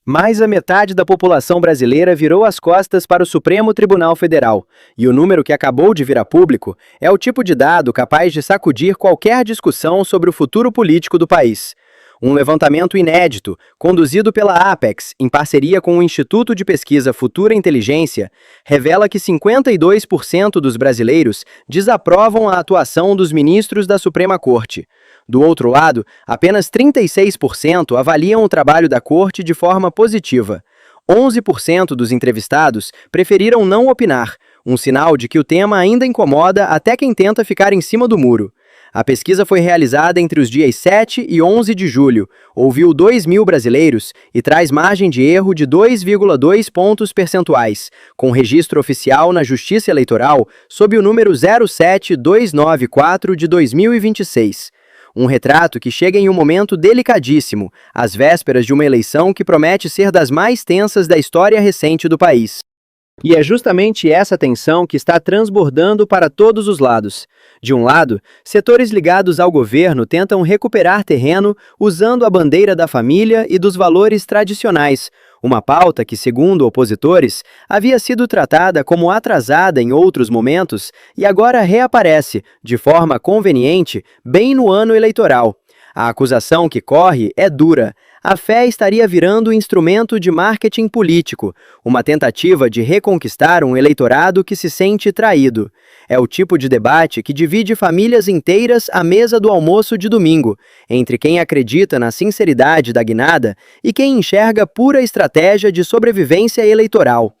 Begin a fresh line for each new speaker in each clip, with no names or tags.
Mais da metade da população brasileira virou as costas para o Supremo Tribunal Federal, e o número que acabou de vir a público é o tipo de dado capaz de sacudir qualquer discussão sobre o futuro político do país. Um levantamento inédito, conduzido pela Apex, em parceria com o Instituto de Pesquisa Futura Inteligência, revela que 52% dos brasileiros desaprovam a atuação dos ministros da Suprema Corte. Do outro lado, apenas 36% avaliam o trabalho da Corte de forma positiva. 11% dos entrevistados preferiram não opinar, um sinal de que o tema ainda incomoda até quem tenta ficar em cima do muro. A pesquisa foi realizada entre os dias 7 e 11 de julho, ouviu 2.000 brasileiros e traz margem de erro de 2,2 pontos percentuais, com registro oficial na Justiça Eleitoral sob o número 07294 de 2026. Um retrato que chega em um momento delicadíssimo, às vésperas de uma eleição que promete ser das mais tensas da história recente do país. E é justamente essa tensão que está transbordando para todos os lados. De um lado, setores ligados ao governo tentam recuperar terreno usando a bandeira da família e dos valores tradicionais, uma pauta que, segundo opositores, havia sido tratada como atrasada em outros momentos e agora reaparece, de forma conveniente, bem no ano eleitoral. A acusação que corre é dura. A fé estaria virando instrumento de marketing político, uma tentativa de reconquistar um eleitorado que se sente traído. É o tipo de debate que divide famílias inteiras à mesa do almoço de domingo, entre quem acredita na sinceridade da guinada e quem enxerga pura estratégia de sobrevivência eleitoral.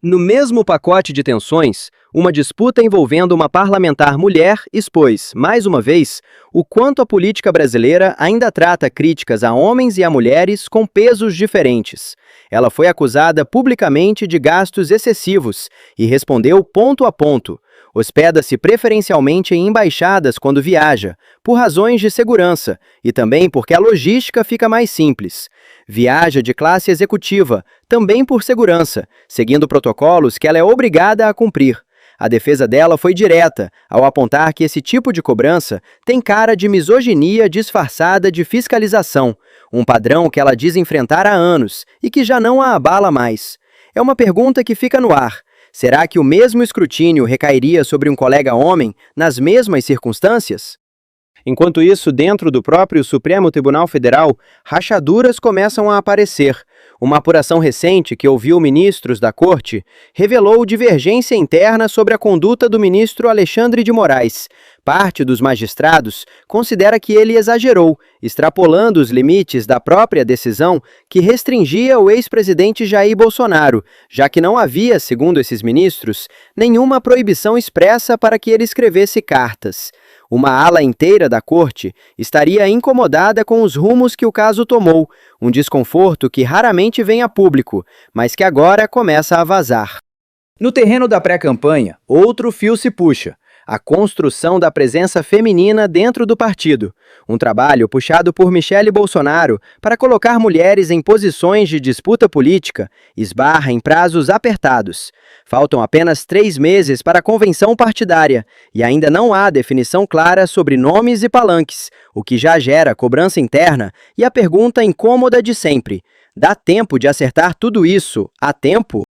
No mesmo pacote de tensões, uma disputa envolvendo uma parlamentar mulher expôs, mais uma vez, o quanto a política brasileira ainda trata críticas a homens e a mulheres com pesos diferentes. Ela foi acusada publicamente de gastos excessivos e respondeu ponto a ponto. Hospeda-se preferencialmente em embaixadas quando viaja, por razões de segurança e também porque a logística fica mais simples. Viaja de classe executiva, também por segurança, seguindo protocolos que ela é obrigada a cumprir. A defesa dela foi direta, ao apontar que esse tipo de cobrança tem cara de misoginia disfarçada de fiscalização, um padrão que ela diz enfrentar há anos e que já não a abala mais. É uma pergunta que fica no ar. Será que o mesmo escrutínio recairia sobre um colega homem nas mesmas circunstâncias? Enquanto isso, dentro do próprio Supremo Tribunal Federal, rachaduras começam a aparecer. Uma apuração recente que ouviu ministros da Corte revelou divergência interna sobre a conduta do ministro Alexandre de Moraes. Parte dos magistrados considera que ele exagerou, extrapolando os limites da própria decisão que restringia o ex-presidente Jair Bolsonaro, já que não havia, segundo esses ministros, nenhuma proibição expressa para que ele escrevesse cartas. Uma ala inteira da corte estaria incomodada com os rumos que o caso tomou, um desconforto que raramente vem a público, mas que agora começa a vazar. No terreno da pré-campanha, outro fio se puxa: a construção da presença feminina dentro do partido, um trabalho puxado por Michele Bolsonaro para colocar mulheres em posições de disputa política, esbarra em prazos apertados. Faltam apenas 3 meses para a convenção partidária e ainda não há definição clara sobre nomes e palanques, o que já gera cobrança interna e a pergunta incômoda de sempre: dá tempo de acertar tudo isso a tempo?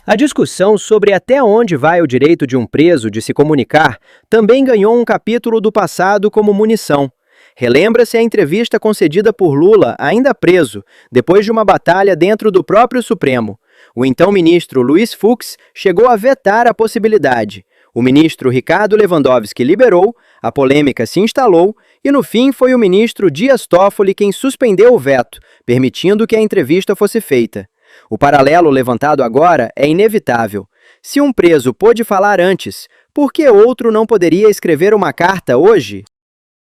A discussão sobre até onde vai o direito de um preso de se comunicar também ganhou um capítulo do passado como munição. Relembra-se a entrevista concedida por Lula, ainda preso, depois de uma batalha dentro do próprio Supremo. O então ministro Luiz Fux chegou a vetar a possibilidade. O ministro Ricardo Lewandowski liberou, a polêmica se instalou e, no fim, foi o ministro Dias Toffoli quem suspendeu o veto, permitindo que a entrevista fosse feita. O paralelo levantado agora é inevitável. Se um preso pôde falar antes, por que outro não poderia escrever uma carta hoje?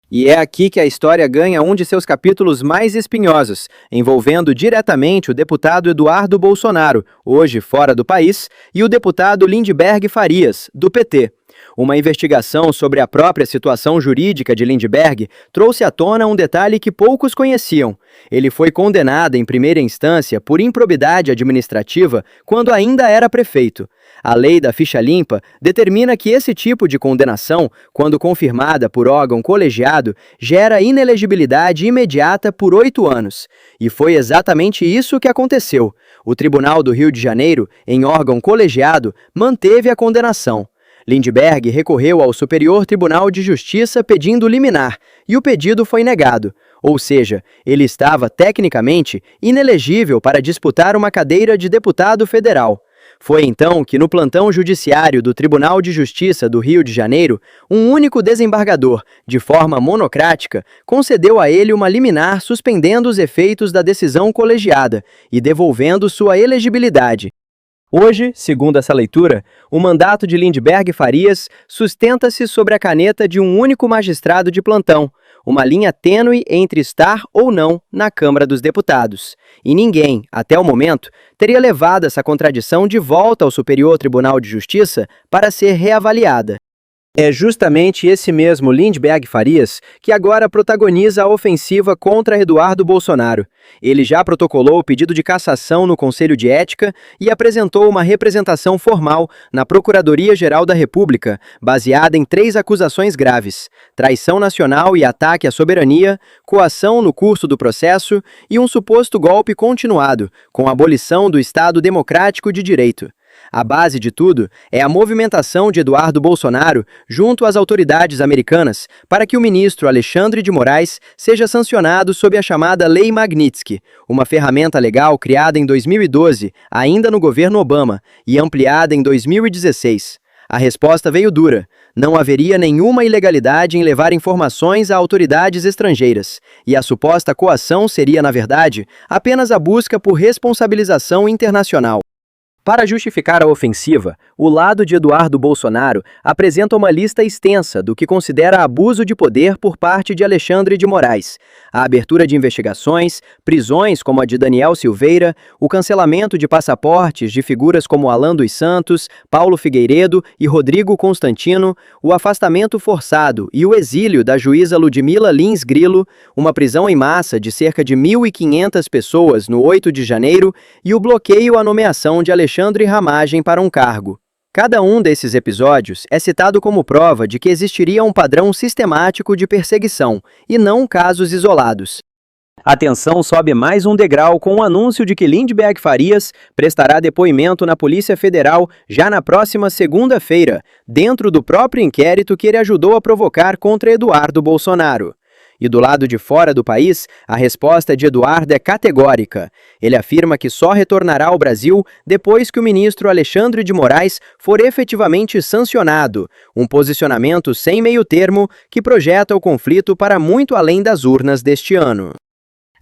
E é aqui que a história ganha um de seus capítulos mais espinhosos, envolvendo diretamente o deputado Eduardo Bolsonaro, hoje fora do país, e o deputado Lindbergh Farias, do PT. Uma investigação sobre a própria situação jurídica de Lindbergh trouxe à tona um detalhe que poucos conheciam. Ele foi condenado em primeira instância por improbidade administrativa quando ainda era prefeito. A lei da ficha limpa determina que esse tipo de condenação, quando confirmada por órgão colegiado, gera inelegibilidade imediata por 8 anos. E foi exatamente isso que aconteceu. O Tribunal do Rio de Janeiro, em órgão colegiado, manteve a condenação. Lindbergh recorreu ao Superior Tribunal de Justiça pedindo liminar, e o pedido foi negado. Ou seja, ele estava, tecnicamente, inelegível para disputar uma cadeira de deputado federal. Foi então que, no plantão judiciário do Tribunal de Justiça do Rio de Janeiro, um único desembargador, de forma monocrática, concedeu a ele uma liminar suspendendo os efeitos da decisão colegiada e devolvendo sua elegibilidade. Hoje, segundo essa leitura, o mandato de Lindbergh Farias sustenta-se sobre a caneta de um único magistrado de plantão, uma linha tênue entre estar ou não na Câmara dos Deputados. E ninguém, até o momento, teria levado essa contradição de volta ao Superior Tribunal de Justiça para ser reavaliada. É justamente esse mesmo Lindbergh Farias que agora protagoniza a ofensiva contra Eduardo Bolsonaro. Ele já protocolou o pedido de cassação no Conselho de Ética e apresentou uma representação formal na Procuradoria-Geral da República, baseada em 3 acusações graves: traição nacional e ataque à soberania, coação no curso do processo e um suposto golpe continuado, com a abolição do Estado Democrático de Direito. A base de tudo é a movimentação de Eduardo Bolsonaro junto às autoridades americanas para que o ministro Alexandre de Moraes seja sancionado sob a chamada Lei Magnitsky, uma ferramenta legal criada em 2012, ainda no governo Obama, e ampliada em 2016. A resposta veio dura. Não haveria nenhuma ilegalidade em levar informações a autoridades estrangeiras, e a suposta coação seria, na verdade, apenas a busca por responsabilização internacional. Para justificar a ofensiva, o lado de Eduardo Bolsonaro apresenta uma lista extensa do que considera abuso de poder por parte de Alexandre de Moraes, a abertura de investigações, prisões como a de Daniel Silveira, o cancelamento de passaportes de figuras como Alan dos Santos, Paulo Figueiredo e Rodrigo Constantino, o afastamento forçado e o exílio da juíza Ludmila Lins Grilo, uma prisão em massa de cerca de 1.500 pessoas no 8 de janeiro e o bloqueio à nomeação de Alexandre Ramagem para um cargo. Cada um desses episódios é citado como prova de que existiria um padrão sistemático de perseguição, e não casos isolados. A tensão sobe mais um degrau com o anúncio de que Lindbergh Farias prestará depoimento na Polícia Federal já na próxima segunda-feira, dentro do próprio inquérito que ele ajudou a provocar contra Eduardo Bolsonaro. E do lado de fora do país, a resposta de Eduardo é categórica. Ele afirma que só retornará ao Brasil depois que o ministro Alexandre de Moraes for efetivamente sancionado, um posicionamento sem meio-termo que projeta o conflito para muito além das urnas deste ano.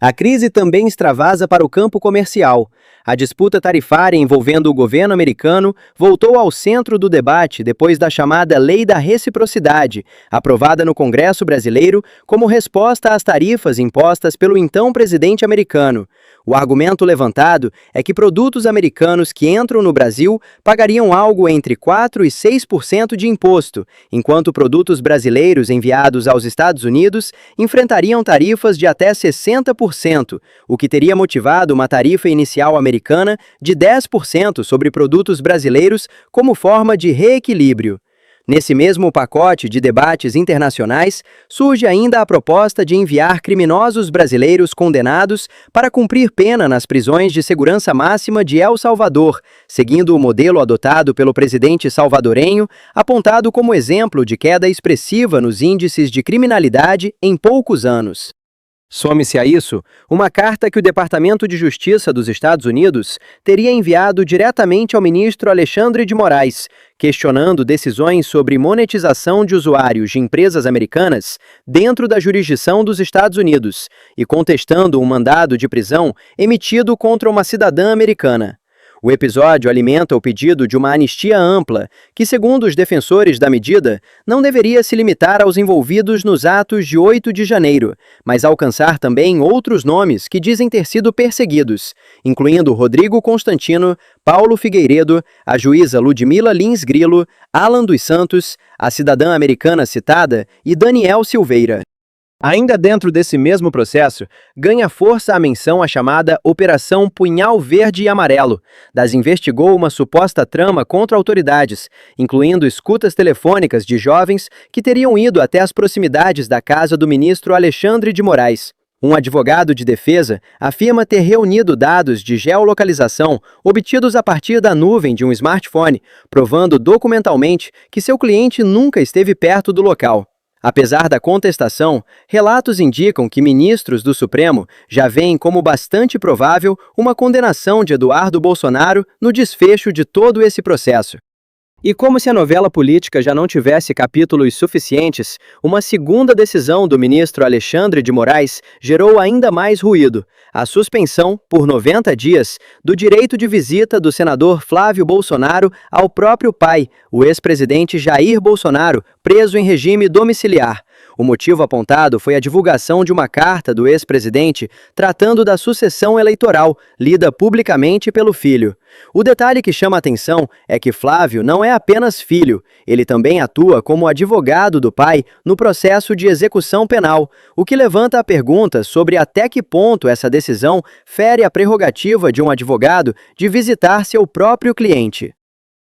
A crise também extravasa para o campo comercial. A disputa tarifária envolvendo o governo americano voltou ao centro do debate depois da chamada Lei da Reciprocidade, aprovada no Congresso brasileiro como resposta às tarifas impostas pelo então presidente americano. O argumento levantado é que produtos americanos que entram no Brasil pagariam algo entre 4% e 6% de imposto, enquanto produtos brasileiros enviados aos Estados Unidos enfrentariam tarifas de até 60%, o que teria motivado uma tarifa inicial americana de 10% sobre produtos brasileiros como forma de reequilíbrio. Nesse mesmo pacote de debates internacionais, surge ainda a proposta de enviar criminosos brasileiros condenados para cumprir pena nas prisões de segurança máxima de El Salvador, seguindo o modelo adotado pelo presidente salvadorenho, apontado como exemplo de queda expressiva nos índices de criminalidade em poucos anos. Some-se a isso uma carta que o Departamento de Justiça dos Estados Unidos teria enviado diretamente ao ministro Alexandre de Moraes, questionando decisões sobre monetização de usuários de empresas americanas dentro da jurisdição dos Estados Unidos e contestando um mandado de prisão emitido contra uma cidadã americana. O episódio alimenta o pedido de uma anistia ampla, que, segundo os defensores da medida, não deveria se limitar aos envolvidos nos atos de 8 de janeiro, mas alcançar também outros nomes que dizem ter sido perseguidos, incluindo Rodrigo Constantino, Paulo Figueiredo, a juíza Ludmila Lins Grilo, Alan dos Santos, a cidadã americana citada e Daniel Silveira. Ainda dentro desse mesmo processo, ganha força a menção à chamada Operação Punhal Verde e Amarelo. Das investigou uma suposta trama contra autoridades, incluindo escutas telefônicas de jovens que teriam ido até as proximidades da casa do ministro Alexandre de Moraes. Um advogado de defesa afirma ter reunido dados de geolocalização obtidos a partir da nuvem de um smartphone, provando documentalmente que seu cliente nunca esteve perto do local. Apesar da contestação, relatos indicam que ministros do Supremo já veem como bastante provável uma condenação de Eduardo Bolsonaro no desfecho de todo esse processo. E como se a novela política já não tivesse capítulos suficientes, uma segunda decisão do ministro Alexandre de Moraes gerou ainda mais ruído: a suspensão, por 90 dias, do direito de visita do senador Flávio Bolsonaro ao próprio pai, o ex-presidente Jair Bolsonaro, preso em regime domiciliar. O motivo apontado foi a divulgação de uma carta do ex-presidente tratando da sucessão eleitoral, lida publicamente pelo filho. O detalhe que chama a atenção é que Flávio não é apenas filho, ele também atua como advogado do pai no processo de execução penal, o que levanta a pergunta sobre até que ponto essa decisão fere a prerrogativa de um advogado de visitar seu próprio cliente.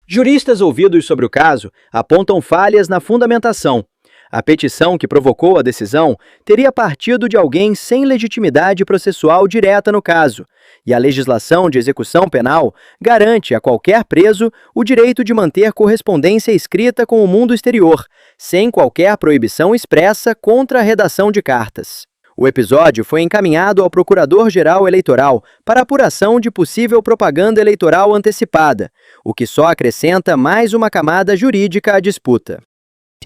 Juristas ouvidos sobre o caso apontam falhas na fundamentação. A petição que provocou a decisão teria partido de alguém sem legitimidade processual direta no caso, e a legislação de execução penal garante a qualquer preso o direito de manter correspondência escrita com o mundo exterior, sem qualquer proibição expressa contra a redação de cartas. O episódio foi encaminhado ao Procurador-Geral Eleitoral para apuração de possível propaganda eleitoral antecipada, o que só acrescenta mais uma camada jurídica à disputa.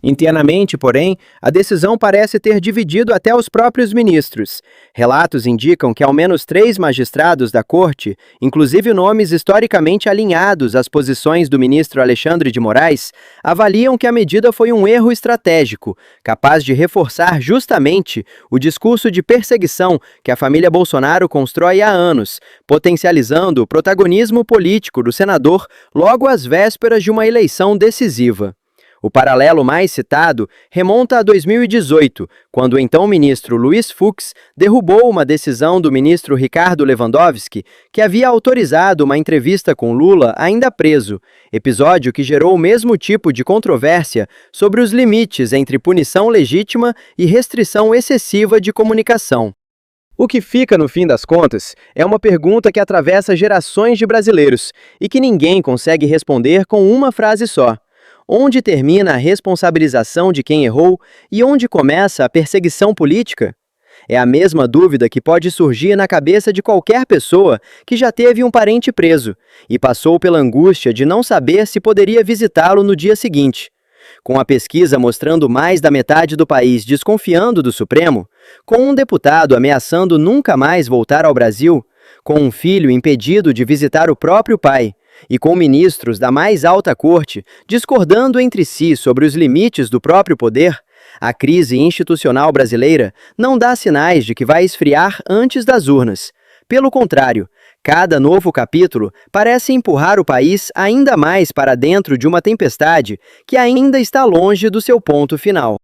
Internamente, porém, a decisão parece ter dividido até os próprios ministros. Relatos indicam que ao menos 3 magistrados da corte, inclusive nomes historicamente alinhados às posições do ministro Alexandre de Moraes, avaliam que a medida foi um erro estratégico, capaz de reforçar justamente o discurso de perseguição que a família Bolsonaro constrói há anos, potencializando o protagonismo político do senador logo às vésperas de uma eleição decisiva. O paralelo mais citado remonta a 2018, quando o então ministro Luiz Fux derrubou uma decisão do ministro Ricardo Lewandowski, que havia autorizado uma entrevista com Lula ainda preso, episódio que gerou o mesmo tipo de controvérsia sobre os limites entre punição legítima e restrição excessiva de comunicação. O que fica, no fim das contas, é uma pergunta que atravessa gerações de brasileiros e que ninguém consegue responder com uma frase só. Onde termina a responsabilização de quem errou e onde começa a perseguição política? É a mesma dúvida que pode surgir na cabeça de qualquer pessoa que já teve um parente preso e passou pela angústia de não saber se poderia visitá-lo no dia seguinte. Com a pesquisa mostrando mais da metade do país desconfiando do Supremo, com um deputado ameaçando nunca mais voltar ao Brasil, com um filho impedido de visitar o próprio pai, e com ministros da mais alta corte discordando entre si sobre os limites do próprio poder, a crise institucional brasileira não dá sinais de que vai esfriar antes das urnas. Pelo contrário, cada novo capítulo parece empurrar o país ainda mais para dentro de uma tempestade que ainda está longe do seu ponto final.